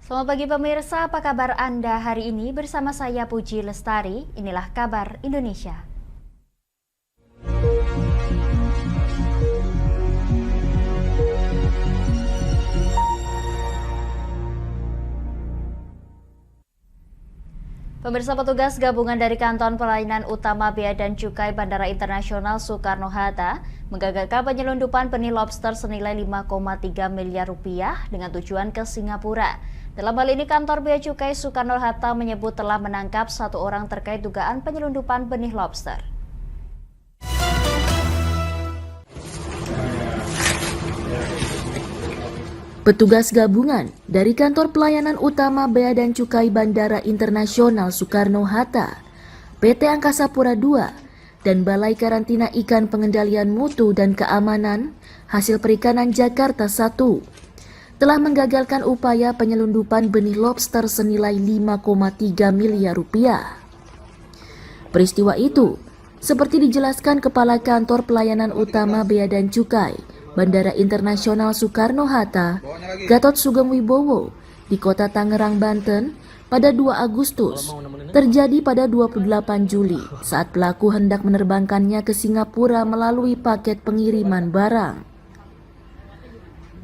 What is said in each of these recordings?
Selamat pagi pemirsa, apa kabar Anda hari ini? Bersama saya Puji Lestari, inilah kabar Indonesia. Pemirsa, petugas gabungan dari Kantor Pelayanan Utama Bea dan Cukai Bandara Internasional Soekarno-Hatta menggagalkan penyelundupan benih lobster senilai 5,3 miliar rupiah dengan tujuan ke Singapura. Dalam hal ini, Kantor Bea Cukai Soekarno-Hatta menyebut telah menangkap 1 orang terkait dugaan penyelundupan benih lobster. Petugas gabungan dari Kantor Pelayanan Utama Bea dan Cukai Bandara Internasional Soekarno-Hatta, PT Angkasa Pura II, dan Balai Karantina Ikan Pengendalian Mutu dan Keamanan Hasil Perikanan Jakarta I telah menggagalkan upaya penyelundupan benih lobster senilai 5,3 miliar rupiah. Peristiwa itu, seperti dijelaskan Kepala Kantor Pelayanan Utama Bea dan Cukai Bandara Internasional Soekarno-Hatta, Gatot Sugeng Wibowo, di Kota Tangerang, Banten, pada 2 Agustus, terjadi pada 28 Juli saat pelaku hendak menerbangkannya ke Singapura melalui paket pengiriman barang.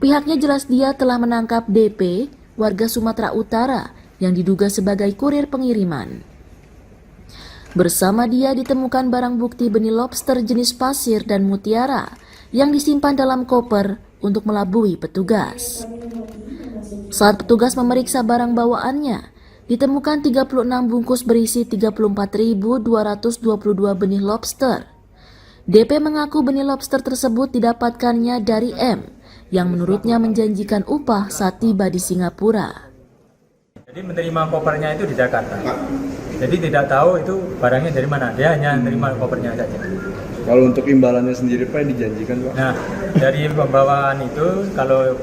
Pihaknya jelas dia telah menangkap DP, warga Sumatera Utara, yang diduga sebagai kurir pengiriman. Bersama dia ditemukan barang bukti benih lobster jenis pasir dan mutiara yang disimpan dalam koper untuk melabui petugas. Saat petugas memeriksa barang bawaannya, ditemukan 36 bungkus berisi 34.222 benih lobster. DP mengaku benih lobster tersebut didapatkannya dari M, yang menurutnya menjanjikan upah saat tiba di Singapura. Jadi menerima kopernya itu di Jakarta. Jadi tidak tahu itu barangnya dari mana, dia hanya menerima kopernya saja. Kalau untuk imbalannya sendiri Pak dijanjikan Pak? Nah, dari pembawaan itu kalau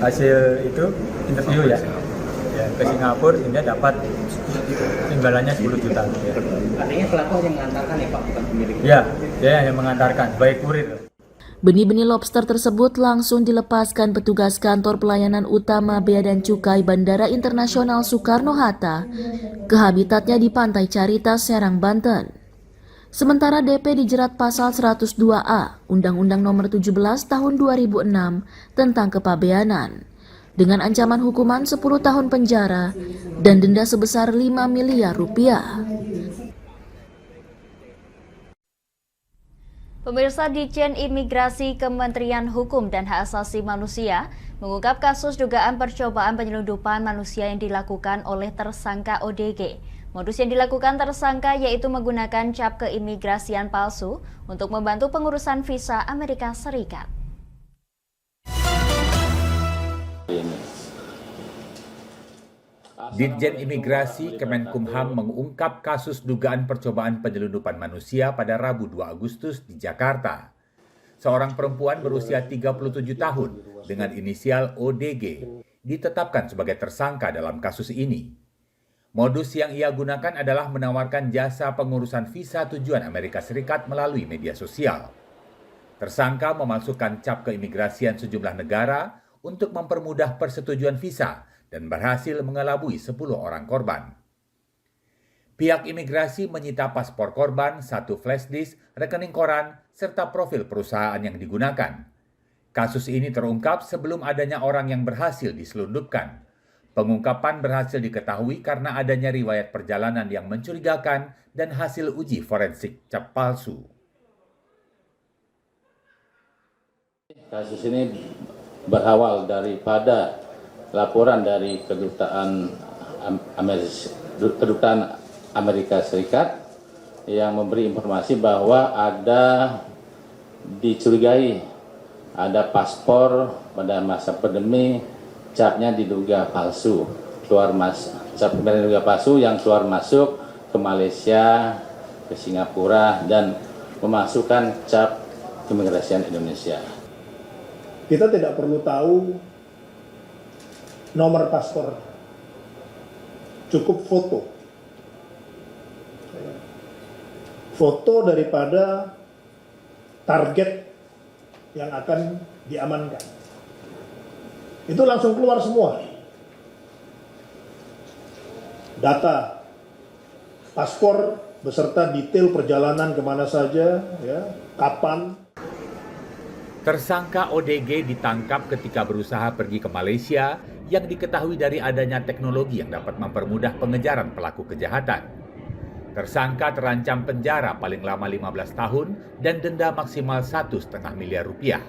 hasil itu interview ya ke Singapura sehingga dapat imbalannya 10 juta. Ya. Artinya pelaku hanya mengantarkan ya Pak, bukan pemilik? Ya, dia hanya mengantarkan, baik kurir. Benih-benih lobster tersebut langsung dilepaskan petugas Kantor Pelayanan Utama Bea dan Cukai Bandara Internasional Soekarno-Hatta ke habitatnya di Pantai Carita, Serang, Banten. Sementara DP dijerat pasal 102A Undang-Undang Nomor 17 Tahun 2006 tentang kepabeanan dengan ancaman hukuman 10 tahun penjara dan denda sebesar 5 miliar rupiah. Pemirsa, Ditjen Imigrasi Kementerian Hukum dan Hak Asasi Manusia mengungkap kasus dugaan percobaan penyelundupan manusia yang dilakukan oleh tersangka ODG. Modus yang dilakukan tersangka yaitu menggunakan cap keimigrasian palsu untuk membantu pengurusan visa Amerika Serikat. Ditjen Imigrasi Kemenkumham mengungkap kasus dugaan percobaan penyelundupan manusia pada Rabu 2 Agustus di Jakarta. Seorang perempuan berusia 37 tahun dengan inisial ODG ditetapkan sebagai tersangka dalam kasus ini. Modus yang ia gunakan adalah menawarkan jasa pengurusan visa tujuan Amerika Serikat melalui media sosial. Tersangka memalsukan cap keimigrasian sejumlah negara untuk mempermudah persetujuan visa dan berhasil mengelabui 10 orang korban. Pihak imigrasi menyita paspor korban, 1 flash disk, rekening koran, serta profil perusahaan yang digunakan. Kasus ini terungkap sebelum adanya orang yang berhasil diselundupkan. Pengungkapan berhasil diketahui karena adanya riwayat perjalanan yang mencurigakan dan hasil uji forensik cap palsu. Kasus ini berawal daripada laporan dari Kedutaan Amerika Serikat yang memberi informasi bahwa ada dicurigai ada paspor pada masa pandemi capnya diduga palsu, yang keluar masuk ke Malaysia, ke Singapura, dan memasukkan cap keimigrasian Indonesia. Kita tidak perlu tahu nomor paspor, cukup foto daripada target yang akan diamankan. Itu langsung keluar semua. data paspor beserta detail perjalanan kemana saja, ya, kapan. Tersangka ODG ditangkap ketika berusaha pergi ke Malaysia yang diketahui dari adanya teknologi yang dapat mempermudah pengejaran pelaku kejahatan. Tersangka terancam penjara paling lama 15 tahun dan denda maksimal 1,5 miliar rupiah.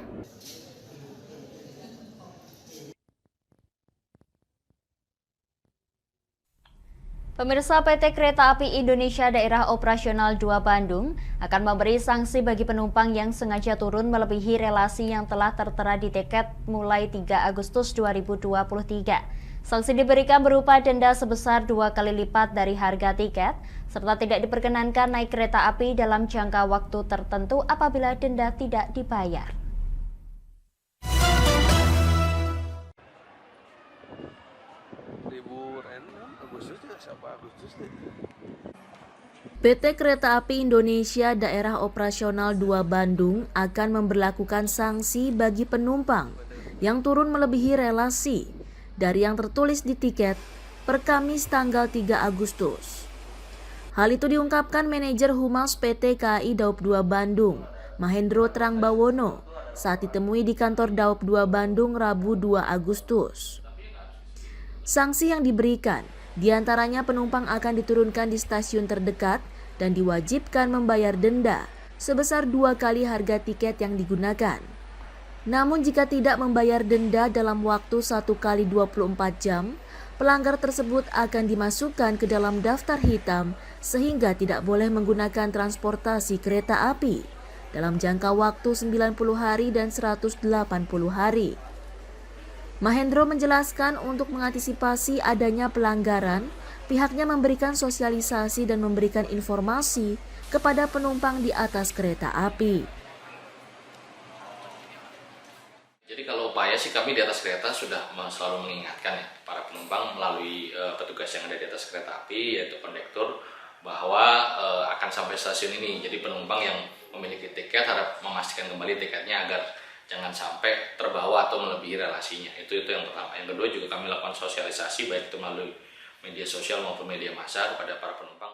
Pemirsa, PT Kereta Api Indonesia Daerah Operasional 2 Bandung akan memberi sanksi bagi penumpang yang sengaja turun melebihi relasi yang telah tertera di tiket mulai 3 Agustus 2023. Sanksi diberikan berupa denda sebesar 2 kali lipat dari harga tiket, serta tidak diperkenankan naik kereta api dalam jangka waktu tertentu apabila denda tidak dibayar. PT Kereta Api Indonesia Daerah Operasional 2 Bandung akan memberlakukan sanksi bagi penumpang yang turun melebihi relasi dari yang tertulis di tiket per Kamis tanggal 3 Agustus. Hal itu diungkapkan manajer Humas PT KAI Daop 2 Bandung, Mahendro Trangbawono, saat ditemui di kantor Daop 2 Bandung Rabu 2 Agustus. Sanksi yang diberikan diantaranya penumpang akan diturunkan di stasiun terdekat dan diwajibkan membayar denda sebesar 2 kali harga tiket yang digunakan. Namun jika tidak membayar denda dalam waktu 1 kali 24 jam, pelanggar tersebut akan dimasukkan ke dalam daftar hitam sehingga tidak boleh menggunakan transportasi kereta api dalam jangka waktu 90 hari dan 180 hari. Mahendro menjelaskan untuk mengantisipasi adanya pelanggaran, pihaknya memberikan sosialisasi dan memberikan informasi kepada penumpang di atas kereta api. Jadi kalau upaya sih kami di atas kereta sudah selalu mengingatkan ya para penumpang melalui petugas yang ada di atas kereta api yaitu kondektur bahwa akan sampai stasiun ini. Jadi penumpang yang memiliki tiket harap memastikan kembali tiketnya agar jangan sampai terbawa atau melebihi relasinya. Itu yang pertama. Yang kedua juga kami lakukan sosialisasi baik itu melalui media sosial maupun media massa kepada para penumpang.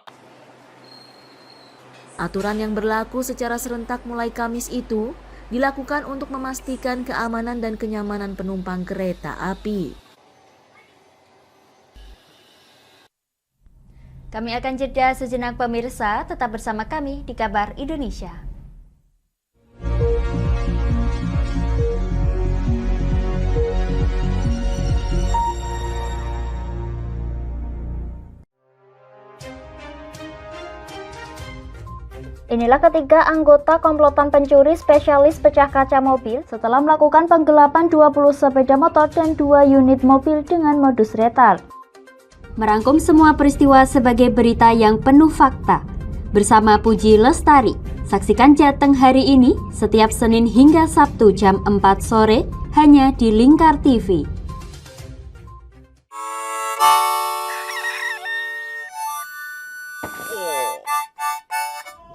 Aturan yang berlaku secara serentak mulai Kamis itu dilakukan untuk memastikan keamanan dan kenyamanan penumpang kereta api. Kami akan jeda sejenak pemirsa, tetap bersama kami di Kabar Indonesia. Inilah ketiga anggota komplotan pencuri spesialis pecah kaca mobil setelah melakukan penggelapan 20 sepeda motor dan 2 unit mobil dengan modus retard. Merangkum semua peristiwa sebagai berita yang penuh fakta. Bersama Puji Lestari, saksikan Jateng hari ini setiap Senin hingga Sabtu jam 4 sore hanya di Lingkar TV.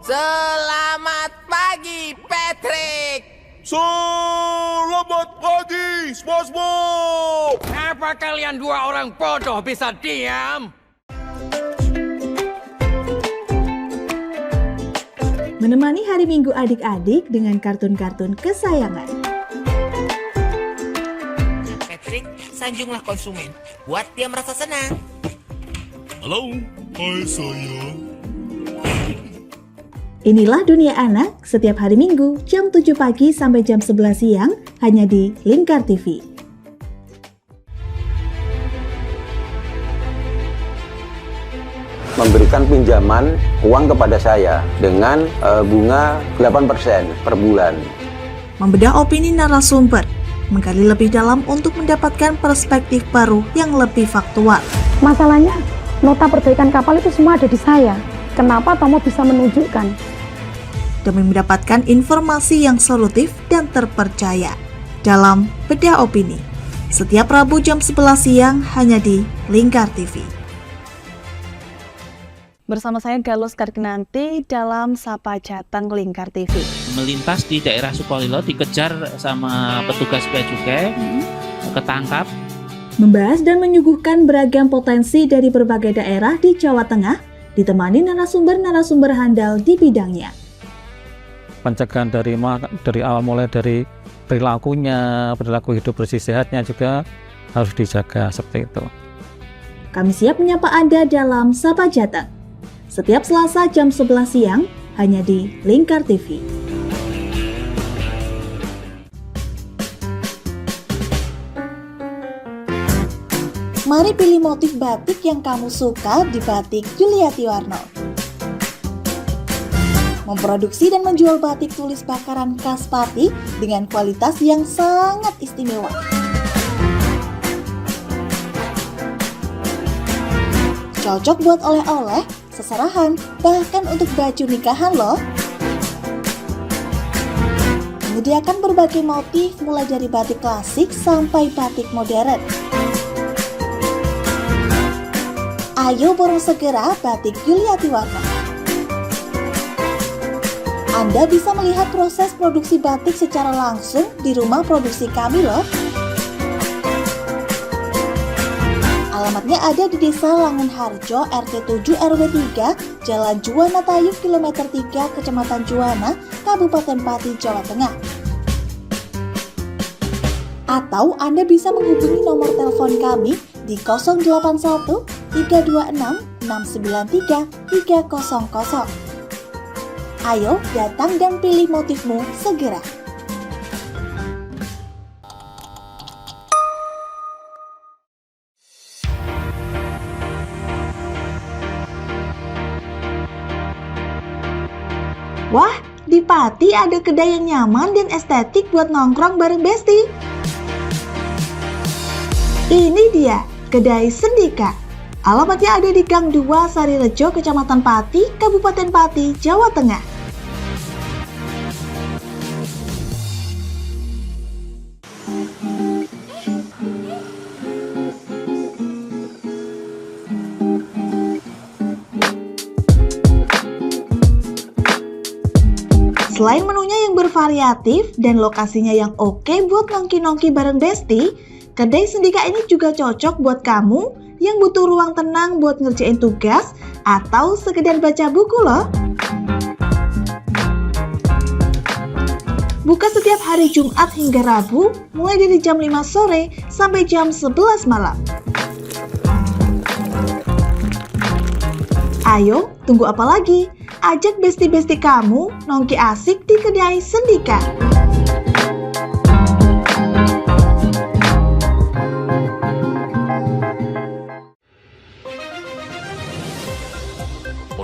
Selamat pagi, Patrick. Selamat pagi, SpongeBob. Apa kalian dua orang bodoh bisa diam? Menemani hari Minggu adik-adik dengan kartun-kartun kesayangan. Patrick, sanjunglah konsumen, buat dia merasa senang. Halo, hai sayang. Inilah Dunia Anak setiap hari Minggu jam 7 pagi sampai jam 11 siang hanya di Lingkar TV. Memberikan pinjaman uang kepada saya dengan bunga 8% per bulan. Membedah opini narasumber, menggali lebih dalam untuk mendapatkan perspektif baru yang lebih faktual. Masalahnya, nota perbaikan kapal itu semua ada di saya. Kenapa Tomo bisa menunjukkan? Demi mendapatkan informasi yang solutif dan terpercaya dalam Bedah Opini. Setiap Rabu jam 11 siang hanya di Lingkar TV. Bersama saya Galus Karkinanti dalam Sapa Jateng Lingkar TV. Melintas di daerah Sukolilo dikejar sama petugas bea cukai, ketangkap. membahas dan menyuguhkan beragam potensi dari berbagai daerah di Jawa Tengah, ditemani narasumber-narasumber handal di bidangnya. Pencegahan dari awal mulai dari perilakunya, perilaku hidup bersih sehatnya juga harus dijaga seperti itu. Kami siap menyapa Anda dalam Sapa Jateng. Setiap Selasa jam 11 siang, hanya di Lingkar TV. Mari pilih motif batik yang kamu suka di Batik Yuliati Warno. Memproduksi dan menjual batik tulis bakaran khas Pati dengan kualitas yang sangat istimewa. Cocok buat oleh-oleh, seserahan, bahkan untuk baju nikahan loh. Menyediakan berbagai motif mulai dari batik klasik sampai batik modern. Ayo borong segera Batik Yuliati Warno. Anda bisa melihat proses produksi batik secara langsung di rumah produksi kami loh. Alamatnya ada di Desa Langenharjo, RT 7 RW 3, Jalan Juwana Tayub, Kilometer 3, Kecamatan Juwana, Kabupaten Pati, Jawa Tengah. Atau Anda bisa menghubungi nomor telepon kami di 081 326 693 300. Ayo datang dan pilih motifmu segera. Wah, di Pati ada kedai yang nyaman dan estetik buat nongkrong bareng Besti. Ini dia, Kedai Sendika. Alamatnya ada di Gang 2 Sarirejo, Kecamatan Pati, Kabupaten Pati, Jawa Tengah. Selain menunya yang bervariatif dan lokasinya yang oke buat nongki-nongki bareng Besti, Kedai Sendika ini juga cocok buat kamu yang butuh ruang tenang buat ngerjain tugas atau sekedar baca buku loh. Buka setiap hari Jumat hingga Rabu, mulai dari jam 5 sore sampai jam 11 malam. Ayo, tunggu apa lagi? Ajak besti-besti kamu nongki asik di Kedai Sendika.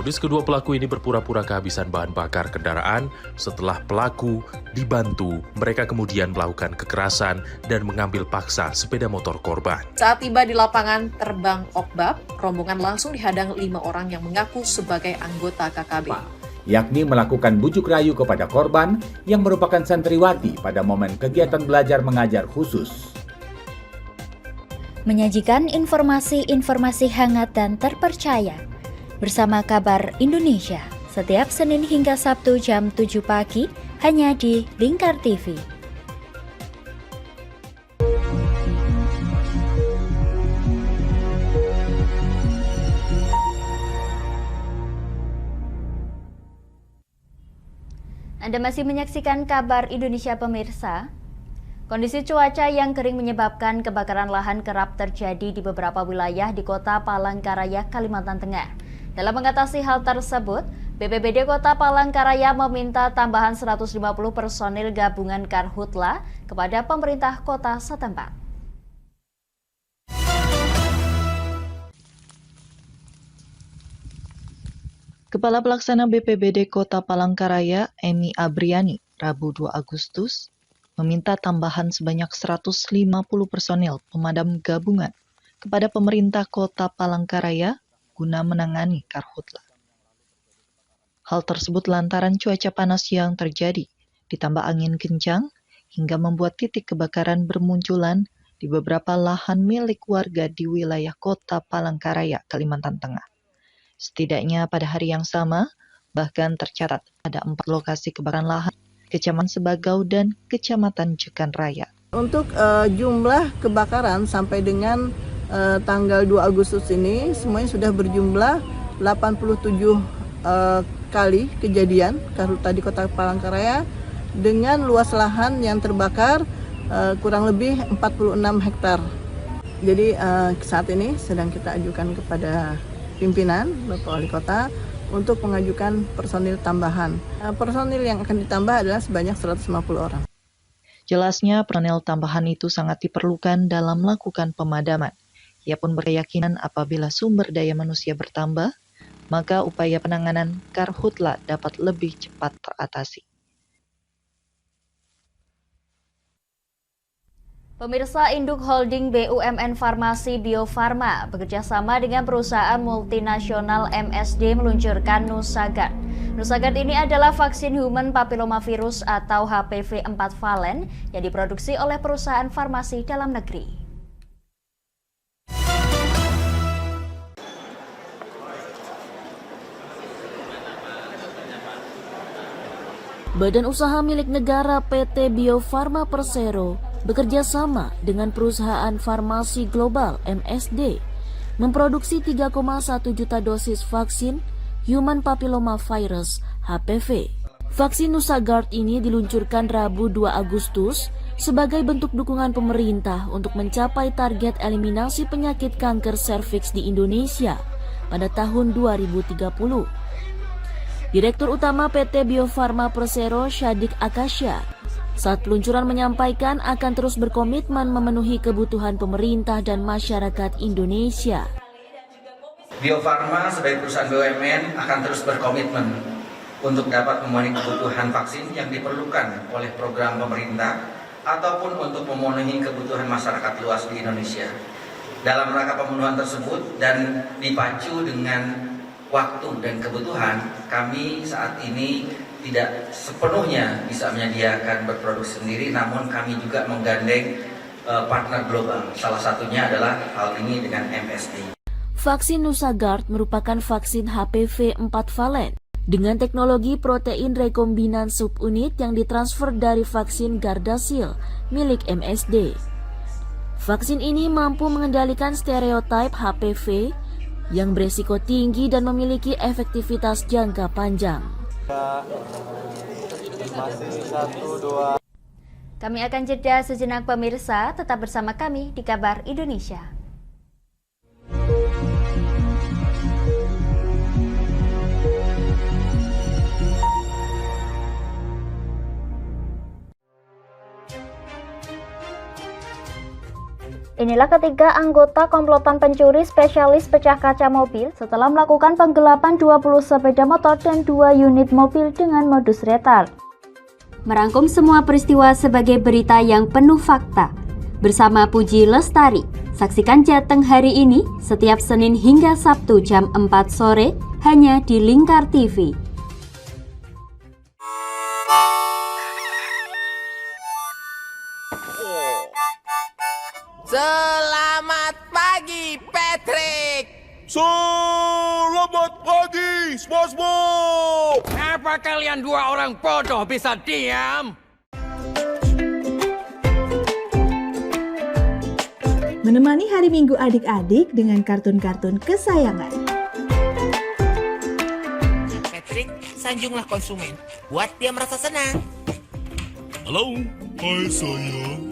Modus kedua pelaku ini berpura-pura kehabisan bahan bakar kendaraan. Setelah pelaku dibantu, mereka kemudian melakukan kekerasan dan mengambil paksa sepeda motor korban. Saat tiba di lapangan terbang Okbab, rombongan langsung dihadang 5 orang yang mengaku sebagai anggota KKB. Yakni melakukan bujuk rayu kepada korban yang merupakan santriwati pada momen kegiatan belajar mengajar khusus. Menyajikan informasi-informasi hangat dan terpercaya bersama Kabar Indonesia setiap Senin hingga Sabtu jam 7 pagi hanya di Lingkar TV. Anda masih menyaksikan Kabar Indonesia pemirsa. Kondisi cuaca yang kering menyebabkan kebakaran lahan kerap terjadi di beberapa wilayah di Kota Palangkaraya, Kalimantan Tengah. Dalam mengatasi hal tersebut, BPBD Kota Palangkaraya meminta tambahan 150 personil gabungan Karhutla kepada pemerintah kota setempat. Kepala Pelaksana BPBD Kota Palangkaraya, Emi Abriani, Rabu 2 Agustus, meminta tambahan sebanyak 150 personil pemadam gabungan kepada pemerintah Kota Palangkaraya guna menangani karhutla. Hal tersebut lantaran cuaca panas yang terjadi, ditambah angin kencang, hingga membuat titik kebakaran bermunculan di beberapa lahan milik warga di wilayah Kota Palangkaraya, Kalimantan Tengah. Setidaknya pada hari yang sama, bahkan tercatat ada 4 lokasi kebakaran lahan, Kecamatan Sebagau dan Kecamatan Jekan Raya. Untuk jumlah kebakaran sampai dengan tanggal 2 Agustus ini semuanya sudah berjumlah 87 kali kejadian karhutla di Kota Palangkaraya dengan luas lahan yang terbakar kurang lebih 46 hektar. Jadi saat ini sedang kita ajukan kepada pimpinan Bapak Wali Kota untuk mengajukan personil tambahan. Personil yang akan ditambah adalah sebanyak 150 orang. Jelasnya personil tambahan itu sangat diperlukan dalam melakukan pemadaman. Ia pun berkeyakinan apabila sumber daya manusia bertambah, maka upaya penanganan karhutla dapat lebih cepat teratasi. Pemirsa, induk holding BUMN Farmasi Bio Farma bekerjasama dengan perusahaan multinasional MSD meluncurkan Nusagard. Nusagard ini adalah vaksin human papillomavirus atau HPV 4 valen yang diproduksi oleh perusahaan farmasi dalam negeri. Badan usaha milik negara PT Bio Farma Persero bekerja sama dengan perusahaan farmasi global MSD memproduksi 3,1 juta dosis vaksin human papillomavirus HPV. Vaksin Nusagard ini diluncurkan Rabu 2 Agustus sebagai bentuk dukungan pemerintah untuk mencapai target eliminasi penyakit kanker serviks di Indonesia pada tahun 2030. Direktur Utama PT Bio Farma Persero Syadik Akasya saat peluncuran menyampaikan akan terus berkomitmen memenuhi kebutuhan pemerintah dan masyarakat Indonesia. Bio Farma sebagai perusahaan BUMN akan terus berkomitmen untuk dapat memenuhi kebutuhan vaksin yang diperlukan oleh program pemerintah ataupun untuk memenuhi kebutuhan masyarakat luas di Indonesia. Dalam rangka pemenuhan tersebut dan dipacu dengan waktu dan kebutuhan, kami saat ini tidak sepenuhnya bisa menyediakan berproduksi sendiri, namun kami juga menggandeng partner global. Salah satunya adalah hal ini dengan MSD. Vaksin Nusagard merupakan vaksin HPV 4 valen dengan teknologi protein rekombinan subunit yang ditransfer dari vaksin Gardasil milik MSD. Vaksin ini mampu mengendalikan stereotip HPV yang beresiko tinggi dan memiliki efektivitas jangka panjang. Kami akan jeda sejenak pemirsa, tetap bersama kami di Kabar Indonesia. Inilah ketiga anggota komplotan pencuri spesialis pecah kaca mobil setelah melakukan penggelapan 20 sepeda motor dan 2 unit mobil dengan modus retard. Merangkum semua peristiwa sebagai berita yang penuh fakta. Bersama Puji Lestari, saksikan Jateng hari ini setiap Senin hingga Sabtu jam 4 sore hanya di Lingkar TV. Selamat pagi, Patrick. Selamat pagi, SpongeBob. Apa kalian dua orang bodoh bisa diam? Menemani hari Minggu adik-adik dengan kartun-kartun kesayangan. Patrick, sanjunglah konsumen. Buat dia merasa senang. Halo, hai sayang.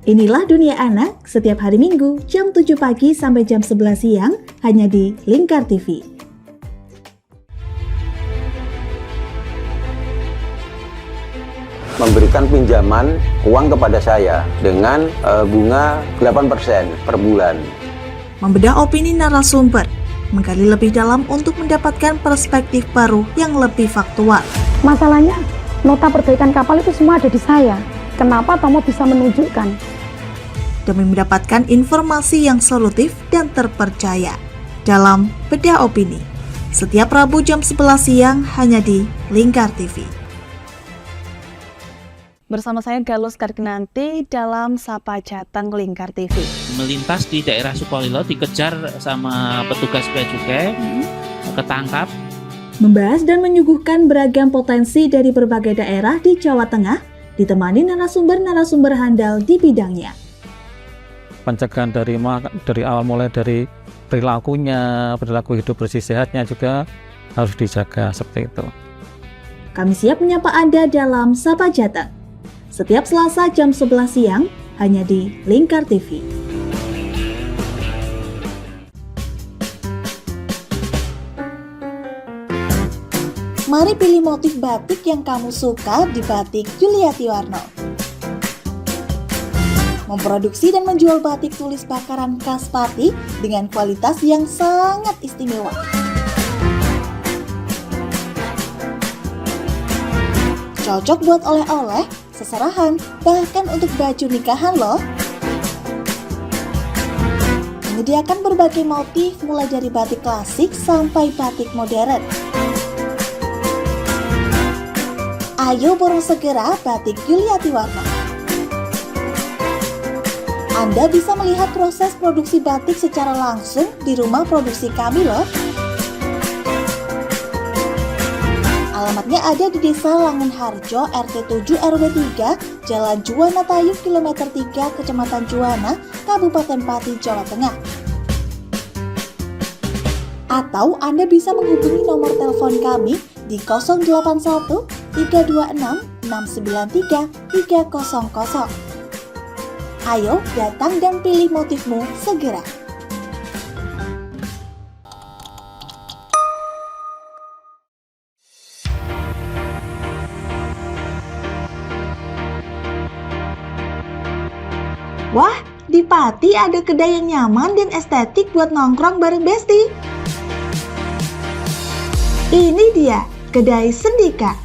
Inilah Dunia Anak setiap hari Minggu jam 7 pagi sampai jam 11 siang hanya di Lingkar TV. Memberikan pinjaman uang kepada saya dengan bunga 8% per bulan. Membedah opini narasumber, menggali lebih dalam untuk mendapatkan perspektif baru yang lebih faktual. Masalahnya, nota perbaikan kapal itu semua ada di saya. Kenapa Tomo bisa menunjukkan? Demi mendapatkan informasi yang solutif dan terpercaya dalam Bedah Opini. Setiap Rabu jam 11 siang hanya di Lingkar TV. Bersama saya Galus Karkinanti dalam Sapa Jateng Lingkar TV. Melintas di daerah Sukolilo dikejar sama petugas bea cukai, ketangkap. Membahas dan menyuguhkan beragam potensi dari berbagai daerah di Jawa Tengah ditemani narasumber-narasumber handal di bidangnya. Pencegahan dari awal mulai dari perilakunya, perilaku hidup bersih sehatnya juga harus dijaga seperti itu. Kami siap menyapa Anda dalam Sapa Jateng. Setiap Selasa jam 11 siang hanya di Lingkar TV. Mari pilih motif batik yang kamu suka di Batik Yuliati Warno. Memproduksi dan menjual batik tulis bakaran khas Pati dengan kualitas yang sangat istimewa. Cocok buat oleh-oleh, seserahan, bahkan untuk baju nikahan loh. Menyediakan berbagai motif mulai dari batik klasik sampai batik modern. Ayo borong segera Batik Yuliati Warno. Anda bisa melihat proses produksi batik secara langsung di rumah produksi kami loh. Alamatnya ada di Desa Langenharjo, RT 7 RW 3, Jalan Juwana Tayu, Kilometer 3, Kecamatan Juwana, Kabupaten Pati, Jawa Tengah. Atau Anda bisa menghubungi nomor telepon kami di 081 326 693 300. Ayo datang dan pilih motifmu segera. Wah, di Pati ada kedai yang nyaman dan estetik buat nongkrong bareng Besti. Ini dia, Kedai Sendika.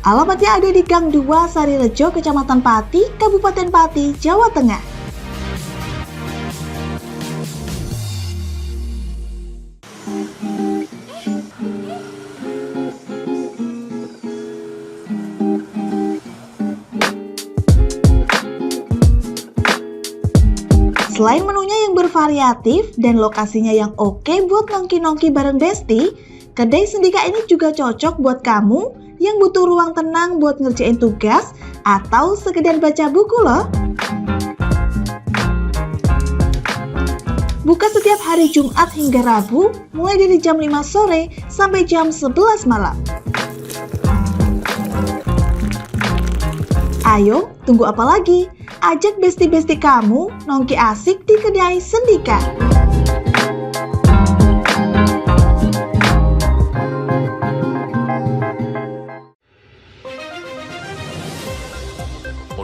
Alamatnya ada di Gang 2 Sarirejo, Kecamatan Pati, Kabupaten Pati, Jawa Tengah. Selain menunya yang bervariatif dan lokasinya yang oke buat nongki-nongki bareng Besti, Kedai Sendika ini juga cocok buat kamu yang butuh ruang tenang buat ngerjain tugas atau sekedar baca buku loh. Buka setiap hari Jumat hingga Rabu, mulai dari jam 5 sore sampai jam 11 malam. Ayo, tunggu apa lagi? Ajak besti-besti kamu nongki asik di Kedai Sendika.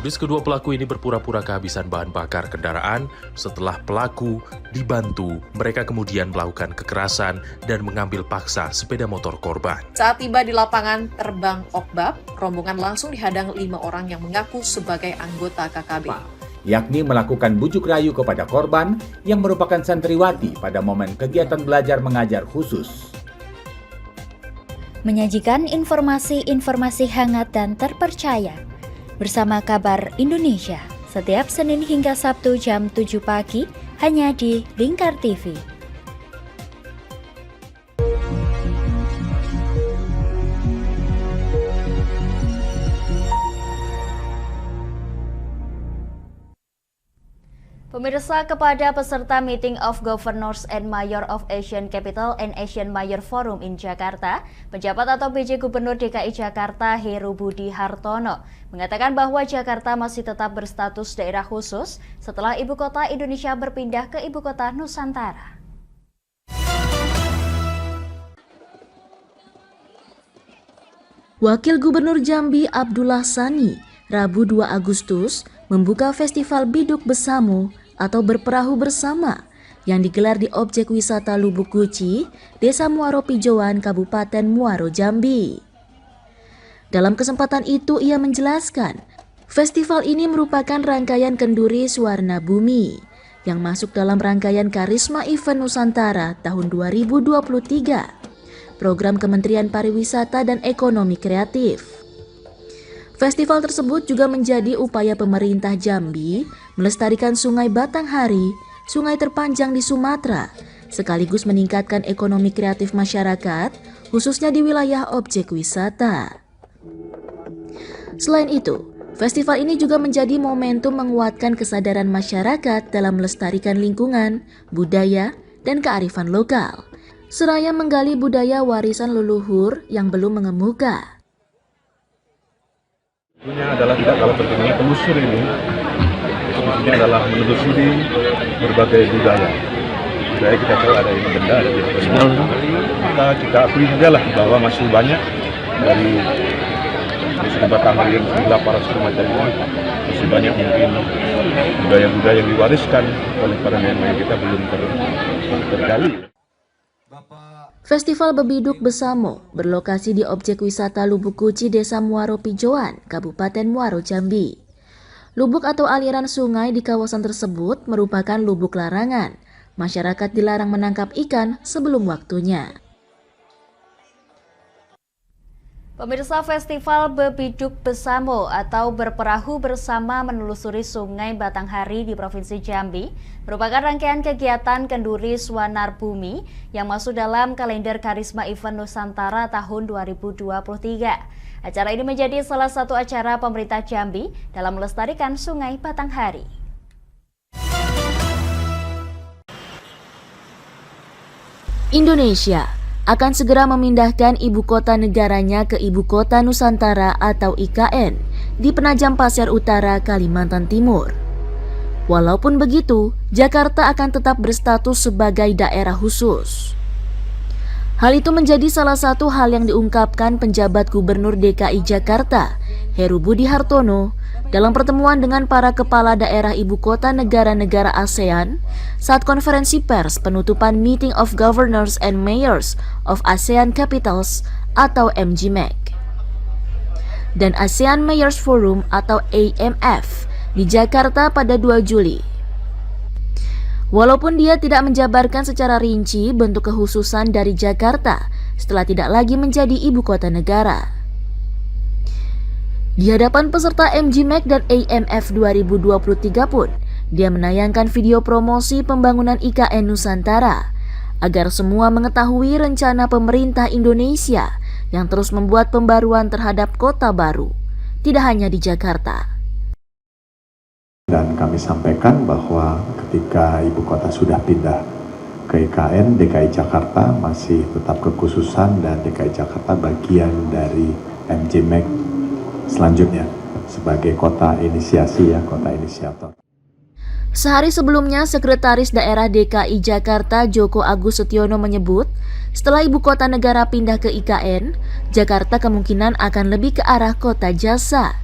Modus kedua pelaku ini berpura-pura kehabisan bahan bakar kendaraan. Setelah pelaku dibantu, mereka kemudian melakukan kekerasan dan mengambil paksa sepeda motor korban. Saat tiba di lapangan terbang Okbab, rombongan langsung dihadang 5 orang yang mengaku sebagai anggota KKB. Yakni melakukan bujuk rayu kepada korban yang merupakan santriwati pada momen kegiatan belajar mengajar khusus. Menyajikan informasi-informasi hangat dan terpercaya bersama Kabar Indonesia setiap Senin hingga Sabtu jam 7 pagi hanya di Lingkar TV. Pemirsa, kepada peserta Meeting of Governors and Mayor of Asian Capital and Asian Mayor Forum in Jakarta, penjabat atau PJ Gubernur DKI Jakarta Heru Budi Hartono mengatakan bahwa Jakarta masih tetap berstatus daerah khusus setelah Ibu Kota Indonesia berpindah ke Ibu Kota Nusantara. Wakil Gubernur Jambi Abdullah Sani, Rabu 2 Agustus, membuka Festival Biduk Besamo atau Berperahu Bersama yang digelar di objek wisata Lubuk Guci, Desa Muaro Pijauan, Kabupaten Muaro, Jambi. Dalam kesempatan itu ia menjelaskan, festival ini merupakan rangkaian kenduri Suwarna Bumi yang masuk dalam rangkaian Karisma Event Nusantara tahun 2023, program Kementerian Pariwisata dan Ekonomi Kreatif. Festival tersebut juga menjadi upaya pemerintah Jambi melestarikan Sungai Batanghari, sungai terpanjang di Sumatera, sekaligus meningkatkan ekonomi kreatif masyarakat, khususnya di wilayah objek wisata. Selain itu, Festival ini juga menjadi momentum menguatkan kesadaran masyarakat dalam melestarikan lingkungan, budaya, dan kearifan lokal, seraya menggali budaya warisan leluhur yang belum mengemuka. Ini adalah tidak kalah pentingnya penelusur ini adalah menelusuri berbagai budaya. Budaya kita tahu ada yang benda, ada yang benda. Kita akui sajalah bahwa masih banyak dari Batanghari yang sebelah para suku Macan ini masih banyak mungkin budaya-budaya yang diwariskan oleh para nenek moyang kita belum tergali. Festival Bebiduk Besamo berlokasi di objek wisata Lubuk Kuci, Desa Muaro Pijoan, Kabupaten Muaro Jambi. Lubuk atau aliran sungai di kawasan tersebut merupakan lubuk larangan. Masyarakat dilarang menangkap ikan sebelum waktunya. Pemirsa, Festival Bebiduk Besamo atau berperahu bersama menelusuri Sungai Batanghari di Provinsi Jambi merupakan rangkaian kegiatan kenduri Swanar Bumi yang masuk dalam kalender Karisma Event Nusantara tahun 2023. Acara ini menjadi salah satu acara pemerintah Jambi dalam melestarikan Sungai Batanghari. Indonesia akan segera memindahkan ibu kota negaranya ke Ibu Kota Nusantara atau IKN di Penajam Pasir Utara, Kalimantan Timur. Walaupun begitu, Jakarta akan tetap berstatus sebagai daerah khusus. Hal itu menjadi salah satu hal yang diungkapkan penjabat Gubernur DKI Jakarta, Heru Budi Hartono, dalam pertemuan dengan para kepala daerah ibu kota negara-negara ASEAN saat konferensi pers penutupan Meeting of Governors and Mayors of ASEAN Capitals atau MGMAC dan ASEAN Mayors Forum atau AMF di Jakarta pada 2 Juli. Walaupun dia tidak menjabarkan secara rinci bentuk kekhususan dari Jakarta setelah tidak lagi menjadi ibu kota negara. Di hadapan peserta MGMAC dan AMF 2023 pun, dia menayangkan video promosi pembangunan IKN Nusantara agar semua mengetahui rencana pemerintah Indonesia yang terus membuat pembaruan terhadap kota baru, tidak hanya di Jakarta. Dan kami sampaikan bahwa ketika ibu kota sudah pindah ke IKN, DKI Jakarta masih tetap kekhususan dan DKI Jakarta bagian dari MGMAC selanjutnya sebagai kota inisiasi kota inisiator. Sehari sebelumnya, Sekretaris Daerah DKI Jakarta Joko Agus Setiono menyebut, setelah ibu kota negara pindah ke IKN, Jakarta kemungkinan akan lebih ke arah kota jasa.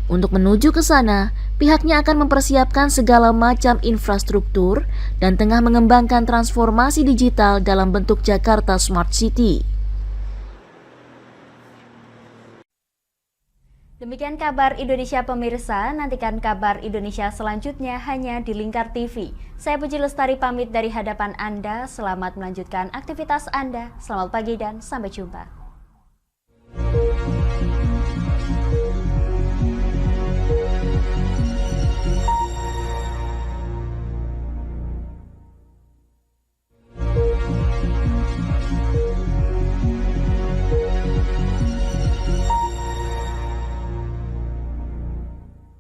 Untuk menuju ke sana, pihaknya akan mempersiapkan segala macam infrastruktur dan tengah mengembangkan transformasi digital dalam bentuk Jakarta Smart City. Demikian kabar Indonesia pemirsa, nantikan kabar Indonesia selanjutnya hanya di Lingkar TV. Saya Puji Lestari pamit dari hadapan Anda, selamat melanjutkan aktivitas Anda, selamat pagi dan sampai jumpa.